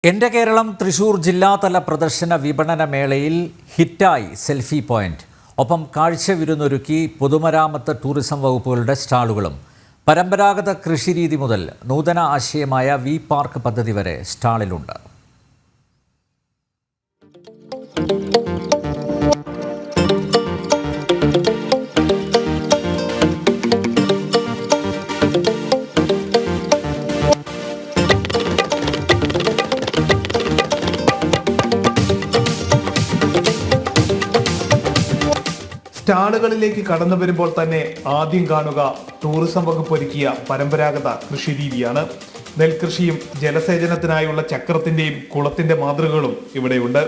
എൻ്റെ കേരളം തൃശൂർ ജില്ലാതല പ്രദർശന വിപണന മേളയിൽ ഹിറ്റായി സെൽഫി പോയിന്റ്. ഒപ്പം കാഴ്ചവിരുന്നൊരുക്കി പൊതുമരാമത്ത് ടൂറിസം വകുപ്പുകളുടെ സ്റ്റാളുകളും. പരമ്പരാഗത കൃഷിരീതി മുതൽ നൂതന ആശയമായ വി പാർക്ക് പദ്ധതി വരെ സ്റ്റാളിലുണ്ട്. സ്റ്റാളുകളിലേക്ക് കടന്നു വരുമ്പോൾ തന്നെ ആദ്യം കാണുക ടൂറിസം വകുപ്പ് ഒരുക്കിയ പരമ്പരാഗത കൃഷിരീതിയാണ്. നെൽകൃഷിയും ജലസേചനത്തിനായുള്ള ചക്രത്തിന്റെയും കുളത്തിന്റെ മാതൃകകളും ഇവിടെയുണ്ട്.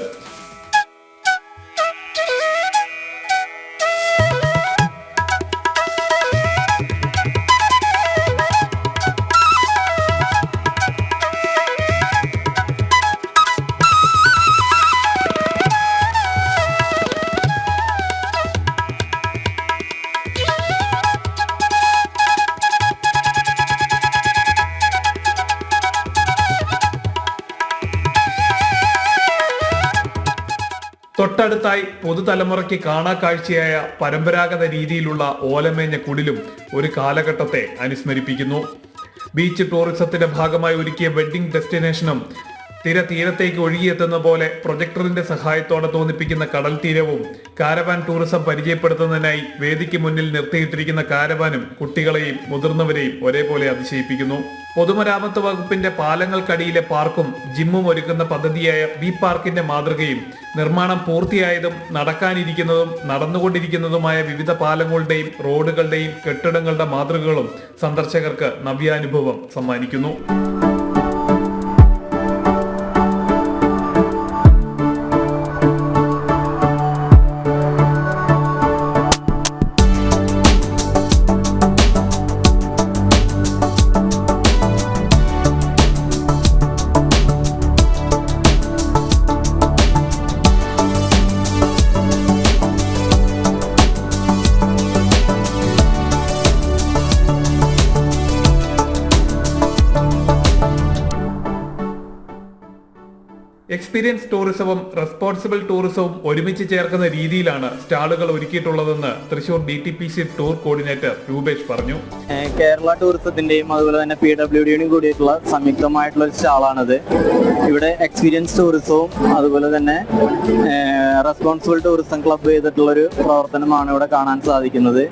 തൊട്ടടുത്തായി പുതുതലമുറയ്ക്ക് കാണാക്കാഴ്ചയായ പരമ്പരാഗത രീതിയിലുള്ള ഓലമേഞ്ഞ കുടിലും ഒരു കാലഘട്ടത്തെ അനുസ്മരിപ്പിക്കുന്നു. ബീച്ച് ടൂറിസത്തിന്റെ ഭാഗമായി ഒരുക്കിയ വെഡ്ഡിംഗ് ഡെസ്റ്റിനേഷനും തീരത്തേക്ക് ഒഴുകിയെത്തുന്ന പോലെ പ്രൊജക്ടറിന്റെ സഹായത്തോടെ തോന്നിപ്പിക്കുന്ന കടൽ തീരവും കാരവാൻ ടൂറിസം പരിചയപ്പെടുത്തുന്നതിനായി വേദിക്ക് മുന്നിൽ നിർത്തിയിട്ടിരിക്കുന്ന കാരവാനും കുട്ടികളെയും മുതിർന്നവരെയും ഒരേപോലെ അതിശയിപ്പിക്കുന്നു. പൊതുമരാമത്ത് വകുപ്പിന്റെ പാലങ്ങൾക്കടിയിലെ പാർക്കും ജിമ്മും ഒരുക്കുന്ന പദ്ധതിയായ വി പാർക്കിന്റെ മാതൃകയും നിർമ്മാണം പൂർത്തിയായതും നടക്കാനിരിക്കുന്നതും നടന്നുകൊണ്ടിരിക്കുന്നതുമായ വിവിധ പാലങ്ങളുടെയും റോഡുകളുടെയും കെട്ടിടങ്ങളുടെ മാതൃകകളും സന്ദർശകർക്ക് നവ്യാനുഭവം സമ്മാനിക്കുന്നു. എക്സ്പീരിയൻസ് ടൂറിസവും റെസ്പോൺസിബിൾ ടൂറിസവും ഒരുമിച്ച് ചേർക്കുന്ന രീതിയിലാണ് സ്റ്റാളുകൾ ഒരുക്കിയിട്ടുള്ളതെന്ന് Thrissur DTPC tour coordinator Rupesh പറഞ്ഞു. കേരള ടൂറിസത്തിന്റെയും അതുപോലെ തന്നെ PWDയുടെയും കൂടിയിട്ടുള്ള സംയുക്തമായിട്ടുള്ള ഒരു സ്റ്റാളാണിത്. ഇവിടെ എക്സ്പീരിയൻസ് ടൂറിസവും അതുപോലെ തന്നെ റെസ്പോൺസിബിൾ ടൂറിസം ക്ലബ് ചെയ്തിട്ടുള്ള ഒരു പ്രവർത്തനമാണ് ഇവിടെ കാണാൻ സാധിക്കുന്നത്.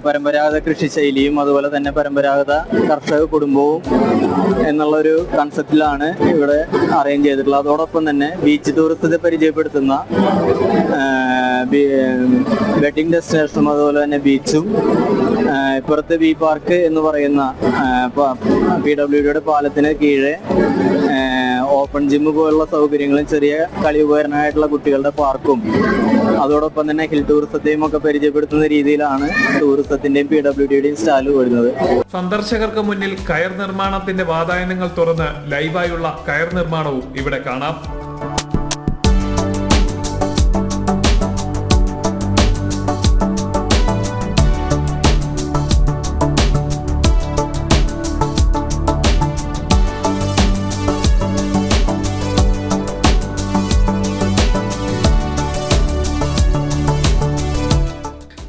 പരമ്പരാഗത കൃഷിശൈലിയും അതുപോലെ തന്നെ പരമ്പരാഗത കർഷക കുടുംബവും എന്നുള്ളൊരു കൺസെപ്റ്റിലാണ് ഇവിടെ അറേഞ്ച് ചെയ്തിട്ടുള്ളത്. അതോടൊപ്പം തന്നെ ബീച്ച് ടൂറിസത്തെ പരിചയപ്പെടുത്തുന്ന വെഡിങ് ഡെസ്റ്റിനേഷനും അതുപോലെ തന്നെ ബീച്ചും ഇപ്പുറത്തെ വി പാർക്ക് എന്ന് പറയുന്ന PWDയുടെ പാലത്തിന് കീഴെ ഓപ്പൺ ജിമ്മ് പോലുള്ള സൗകര്യങ്ങളും ചെറിയ കളി ഉപകരണമായിട്ടുള്ള കുട്ടികളുടെ പാർക്കും അതോടൊപ്പം തന്നെ ഹിൽ ടൂറിസത്തെയും ഒക്കെ പരിചയപ്പെടുത്തുന്ന രീതിയിലാണ് ടൂറിസത്തിന്റെയും PWDയുടെയും സ്റ്റാല് വരുന്നത്. സന്ദർശകർക്ക് മുന്നിൽ കയർ നിർമ്മാണത്തിന്റെ വാതായനങ്ങൾ തുറന്ന് ലൈവായുള്ള കയർ നിർമ്മാണവും ഇവിടെ കാണാം.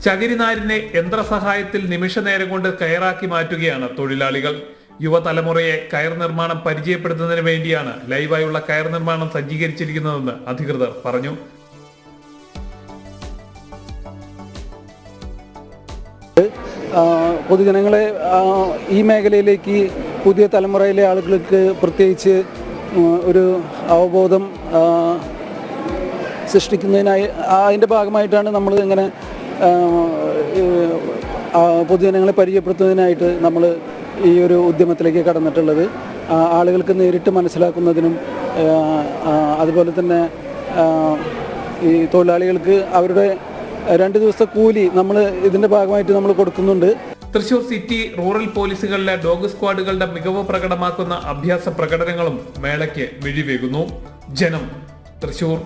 ചകിരിനാരിനെ യന്ത്രസഹായത്തിൽ നിമിഷനേരം കൊണ്ട് കയറാക്കി മാറ്റുകയാണ് തൊഴിലാളികൾ. യുവതലമുറയെ കയർ നിർമ്മാണം പരിചയപ്പെടുത്തുന്നതിന് വേണ്ടിയാണ് ലൈവായുള്ള കയർ നിർമ്മാണം സജ്ജീകരിച്ചിരിക്കുന്നതെന്ന് അധികൃതർ പറഞ്ഞു. പൊതുജനങ്ങളെ ഈ മേഖലയിലേക്ക് പുതിയ തലമുറയിലെ ആളുകൾക്ക് പ്രത്യേകിച്ച് ഒരു അവബോധം സൃഷ്ടിക്കുന്നതിനായി അതിൻ്റെ ഭാഗമായിട്ടാണ് നമ്മൾ ഇങ്ങനെ പൊതുജനങ്ങളെ പരിചയപ്പെടുത്തുന്നതിനായിട്ട് നമ്മൾ ഈ ഒരു ഉദ്യമത്തിലേക്ക് കടന്നിട്ടുള്ളത്. ആളുകൾക്ക് നേരിട്ട് മനസ്സിലാക്കുന്നതിനും അതുപോലെ തന്നെ ഈ തൊഴിലാളികൾക്ക് അവരുടെ 2 ദിവസത്തെ കൂലി നമ്മൾ ഇതിൻ്റെ ഭാഗമായിട്ട് നമ്മൾ കൊടുക്കുന്നുണ്ട്. തൃശൂർ സിറ്റി റൂറൽ പോലീസുകളിലെ ഡോഗ് സ്ക്വാഡുകളുടെ മികവ് പ്രകടമാക്കുന്ന അഭ്യാസ പ്രകടനങ്ങളും മേളയ്ക്ക് മിഴിവേകുന്നു. ജനം, തൃശൂർ.